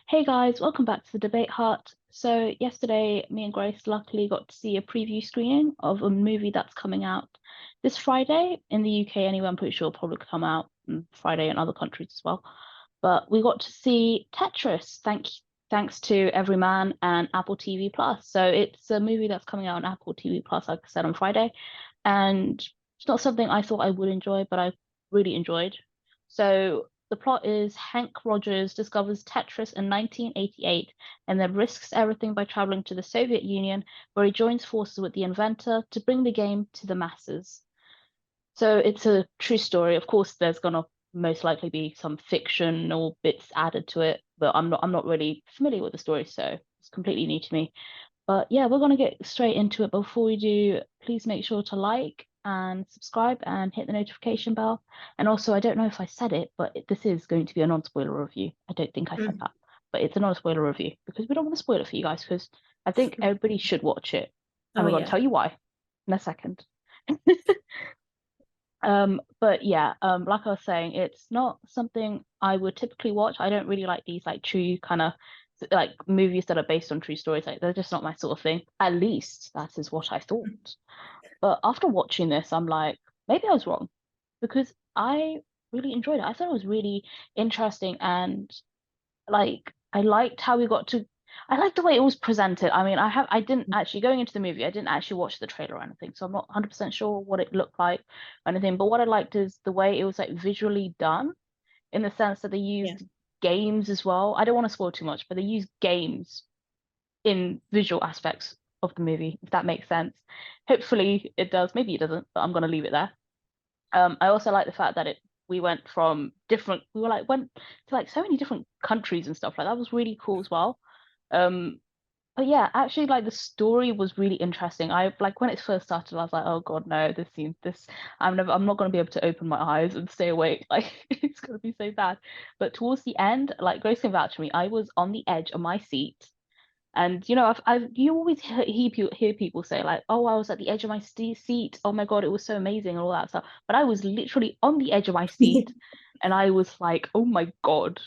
Hey guys, welcome back to the Debate Hut. So yesterday, me and Grace luckily got to see a preview screening of a movie that's coming out this Friday in the UK. Anyway, I'm pretty sure it'll probably come out on Friday in other countries as well. But we got to see Tetris, thanks to Everyman and Apple TV Plus. So it's a movie that's coming out on Apple TV Plus, like I said, on Friday. And it's not something I thought I would enjoy, but I really enjoyed. So the plot is Hank Rogers discovers Tetris in 1988 and then risks everything by traveling to the Soviet Union, where he joins forces with the inventor to bring the game to the masses. So it's a true story. Of course, there's gonna most likely be some fictional bits added to it, but I'm not really familiar with the story, so it's completely new to me. But yeah, we're gonna get straight into it. But before we do, please make sure to like and subscribe and hit the notification bell. And also, I don't know if I said it, but this is going to be a non-spoiler review. I don't think I said Mm. that, but it's a non-spoiler review because we don't want to spoil it for you guys because I think everybody should watch it. And Oh we're going to yeah. tell you why in a second. But yeah, like I was saying, it's not something I would typically watch. I don't really like these like true kind of like movies that are based on true stories. Like they're just not my sort of thing. At least that is what I thought. But after watching this, I'm like, maybe I was wrong because I really enjoyed it. I thought it was really interesting and like I liked how we got to I liked the way it was presented. I mean, I didn't actually going into the movie, I didn't actually watch the trailer or anything, so I'm not 100% sure what it looked like or anything. But what I liked is the way it was like visually done in the sense that they Yeah. used games as well. I don't want to spoil too much, but they used games in visual aspects of the movie, if that makes sense. Hopefully it does. Maybe it doesn't, but I'm gonna leave it there. I also like the fact that we went from different we were like went to like so many different countries and stuff like that was really cool as well. Um, but yeah, actually like the story was really interesting. I like when it first started, I was like, oh God, no, this I'm not gonna be able to open my eyes and stay awake. Like it's gonna be so bad. But towards the end, like Grace can vouch for me, I was on the edge of my seat and you always hear people say like, "Oh, I was at the edge of my seat. Oh my God, it was so amazing," and all that stuff. But I was literally on the edge of my seat, and I was like, "Oh my God."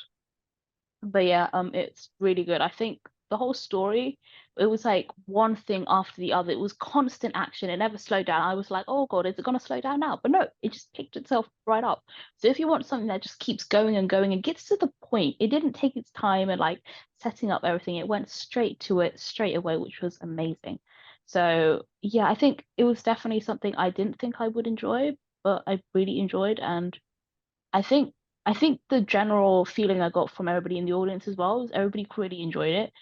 But yeah, it's really good. I think the whole story, it was like one thing after the other. It was constant action. It never slowed down. I was like, oh God, is it gonna slow down now? But no, it just picked itself right up. So if you want something that just keeps going and going and gets to the point, it didn't take its time and like setting up everything. It went straight to it straight away, which was amazing. So yeah, I think it was definitely something I didn't think I would enjoy, but I really enjoyed and I think I think the general feeling I got from everybody in the audience as well is everybody really enjoyed it.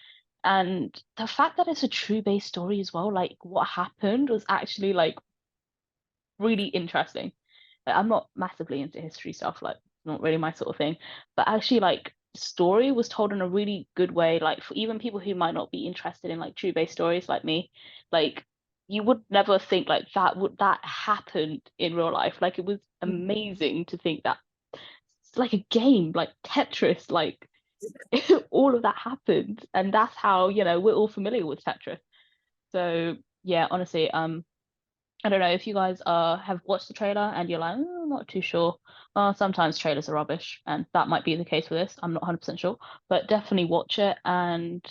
And the fact that it's a true based story as well, like what happened was actually like really interesting. Like, I'm not massively into history stuff, like not really my sort of thing. But actually like the story was told in a really good way, like for even people who might not be interested in like true based stories like me, like you would never think like that happened in real life. Like it was amazing to think that it's like a game, like Tetris, like all of that happened, and that's how we're all familiar with Tetris. So yeah, honestly, I don't know if you guys have watched the trailer and you're like, I'm not too sure. Sometimes trailers are rubbish, and that might be the case for this. I'm not 100% sure, but definitely watch it. And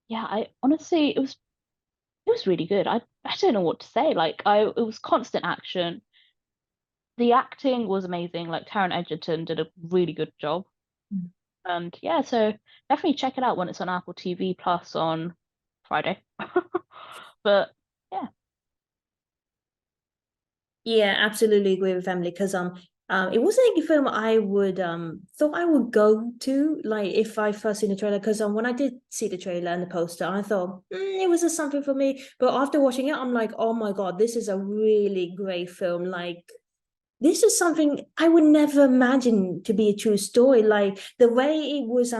yeah, I honestly, it was really good. I don't know what to say. Like it was constant action. The acting was amazing. Like Taron Egerton did a really good job. And yeah, so definitely check it out when it's on Apple TV Plus on Friday. But yeah, Yeah, absolutely agree with family because it wasn't a film I would thought I would go to like if I first seen the trailer because when I did see the trailer and the poster I thought it was just something for me, but after watching it I'm like, oh my God, this is a really great film. Like this is something I would never imagine to be a true story. Like the way it was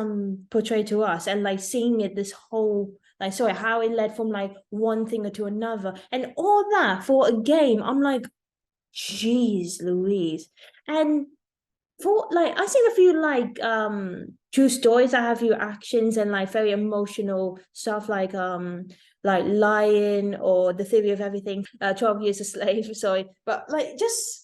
portrayed to us and like seeing it this whole like sorry how it led from like one thing to another and all that for a game. I'm like, jeez Louise. And for like I've seen a few true stories that have few actions and like very emotional stuff like Lion or The Theory of Everything, 12 Years a Slave, sorry. But like just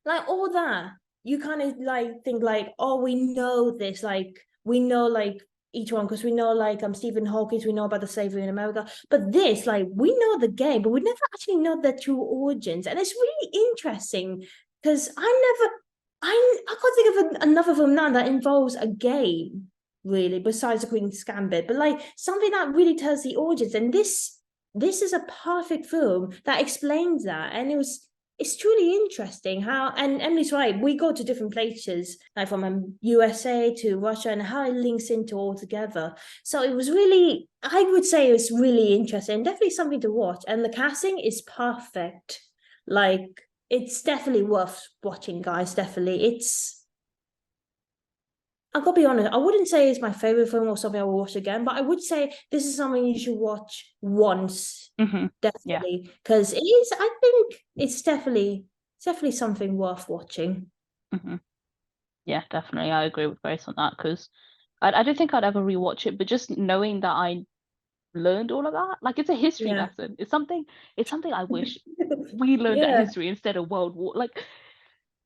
like all that you kind of like think like, oh, we know this, like we know like each one because we know like Stephen Hawking, we know about the slavery in America. But this, like, we know the game, but we never actually know their true origins, and it's really interesting because I can't think of another film now that involves a game really, besides the Queen's Gambit, but like something that really tells the origins. And this is a perfect film that explains that, and it's truly interesting how, and Emily's right, we go to different places, like from USA to Russia, and how it links into all together. So it was really, I would say it was really interesting, definitely something to watch. And the casting is perfect. Like, it's definitely worth watching, guys. Definitely. I've got to be honest, I wouldn't say it's my favorite film or something I will watch again, but I would say this is something you should watch once, Yeah. definitely, because it is. I think it's definitely something worth watching. hmm Yeah, definitely. I agree with Grace on that because I don't think I'd ever rewatch it, but just knowing that I learned all of that, like it's a history Yeah, lesson. It's something I wish we learned at yeah, history instead of World War. Like,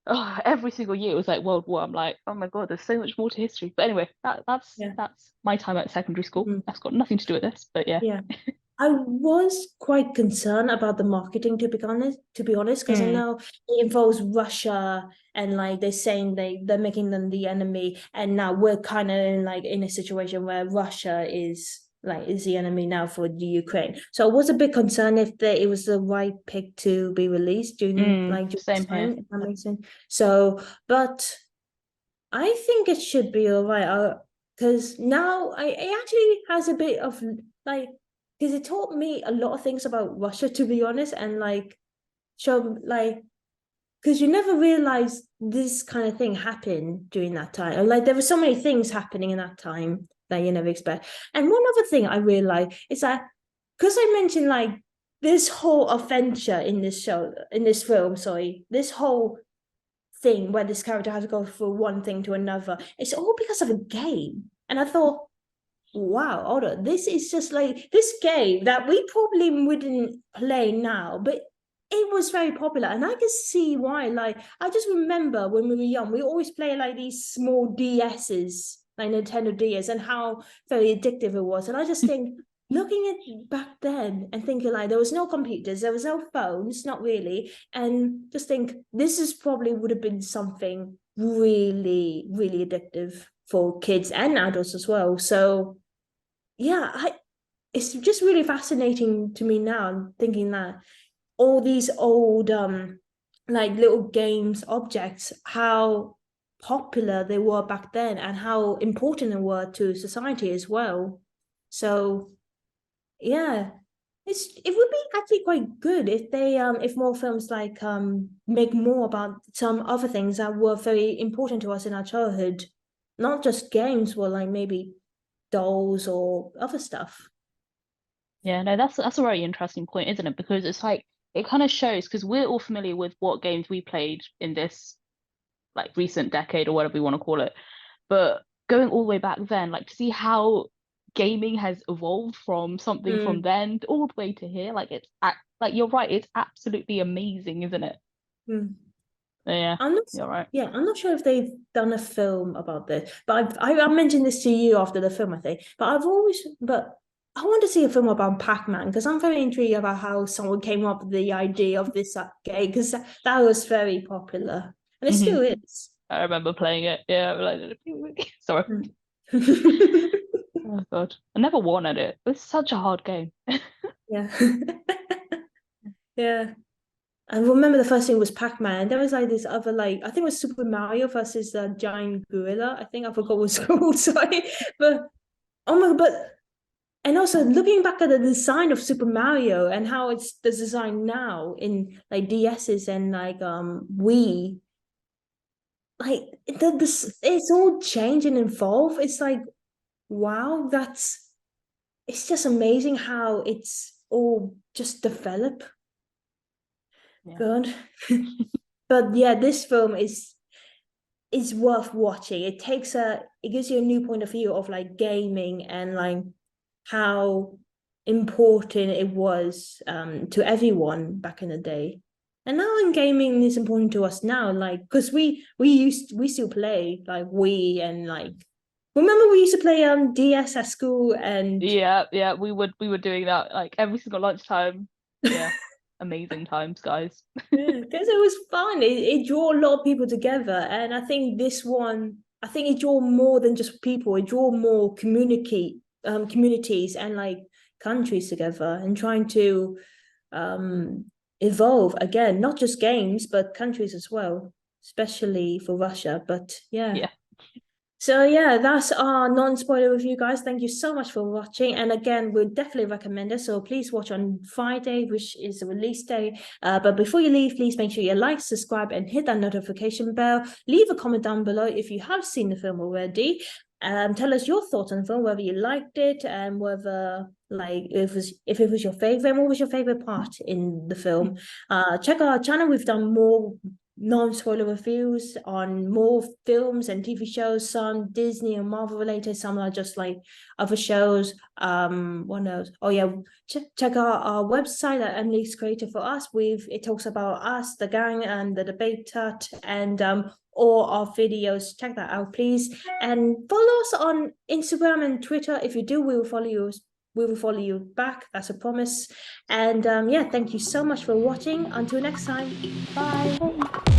oh, every single year it was like World War. I'm like, oh my God, there's so much more to history. But anyway, that's yeah. that's my time at secondary school. Mhm. That's got nothing to do with this, but yeah. Yeah. I was quite concerned about the marketing, to be honest, because I Mm, know it involves Russia, and like they're saying they're making them the enemy, and now we're kind of in a situation where Russia is the enemy now for the Ukraine. So I was a bit concerned if it was the right pick to be released during this same here. time, if that makes sense. So, but I think it should be all right. Because now it actually has a bit of like, because it taught me a lot of things about Russia, to be honest, and like, show like, because you never realize this kind of thing happened during that time. And like, there were so many things happening in that time that you never expect. And one other thing I realized is that because I mentioned like this whole adventure in this film, sorry, this whole thing where this character has to go from one thing to another. It's all because of a game. And I thought, wow, hold on, this is just like this game that we probably wouldn't play now, but it was very popular. And I can see why. Like, I just remember when we were young, we always play like these small DSs, like Nintendo DS, and how very addictive it was. And I just think, looking at back then and thinking like there was no computers, there was no phones, not really, and just think this is probably would have been something really, really addictive for kids and adults as well. So yeah, it's just really fascinating to me now thinking that all these old like little games objects, how popular they were back then and how important they were to society as well. So yeah, it would be actually quite good if they if more films like make more about some other things that were very important to us in our childhood, not just games, but like maybe dolls or other stuff. Yeah, no, that's a very interesting point, isn't it? Because it's like it kind of shows because we're all familiar with what games we played in this like recent decade or whatever you want to call it. But going all the way back then, like to see how gaming has evolved from something from Mm, then all the way to here, like like you're right, it's absolutely amazing, isn't it? mm. Yeah, I'm not. you're right. Yeah, I'm not sure if they've done a film about this, but I mentioned this to you after the film, I think. But I want to see a film about Pac-Man because I'm very intrigued about how someone came up with the idea of this game because that was very popular and it hmm still is. I remember playing it. Yeah, like sorry. Mm. Oh God, I never won at it. It was such a hard game. Yeah, yeah. I remember the first thing was Pac-Man. There was like this other like I think it was Super Mario versus the giant gorilla. I think I forgot what it's called. Sorry, but oh my god! But and also looking back at the design of Super Mario and how it's the design now in like DS's and like Wii, like this it's all changed and evolved. It's like wow, it's just amazing how it's all just developed. Yeah. God. But yeah, this film is worth watching. It gives you a new point of view of like gaming and like how important it was to everyone back in the day. And now in gaming is important to us now, like because we still play like we and like Remember we used to play DS at school and Yeah, yeah, we were doing that like every single lunchtime. Yeah, amazing times, guys. yeah, because it was fun. It drew a lot of people together, and I think this one, I think it drew more than just people. It drew more communities and like countries together, and trying to evolve again, not just games but countries as well, especially for Russia. But yeah, Yeah. so yeah, that's our non-spoiler review, guys. Thank you so much for watching. And again, we'd definitely recommend it. So please watch on Friday, which is the release day. But before you leave, please make sure you like, subscribe, and hit that notification bell. Leave a comment down below if you have seen the film already. Tell us your thoughts on the film, whether you liked it and whether like if it was your favorite, and what was your favorite part in the film. Check out our channel. We've done more non-spoiler reviews on more films and TV shows, some Disney and Marvel related, some are just like other shows. What else? Oh yeah, check out our website that Emily's created for us. It talks about us, the gang, and the debate tut, and all our videos. Check that out, please. And follow us on Instagram and Twitter. If you do, we will follow you. We will follow you back. That's a promise. And yeah, thank you so much for watching. Until next time. Bye.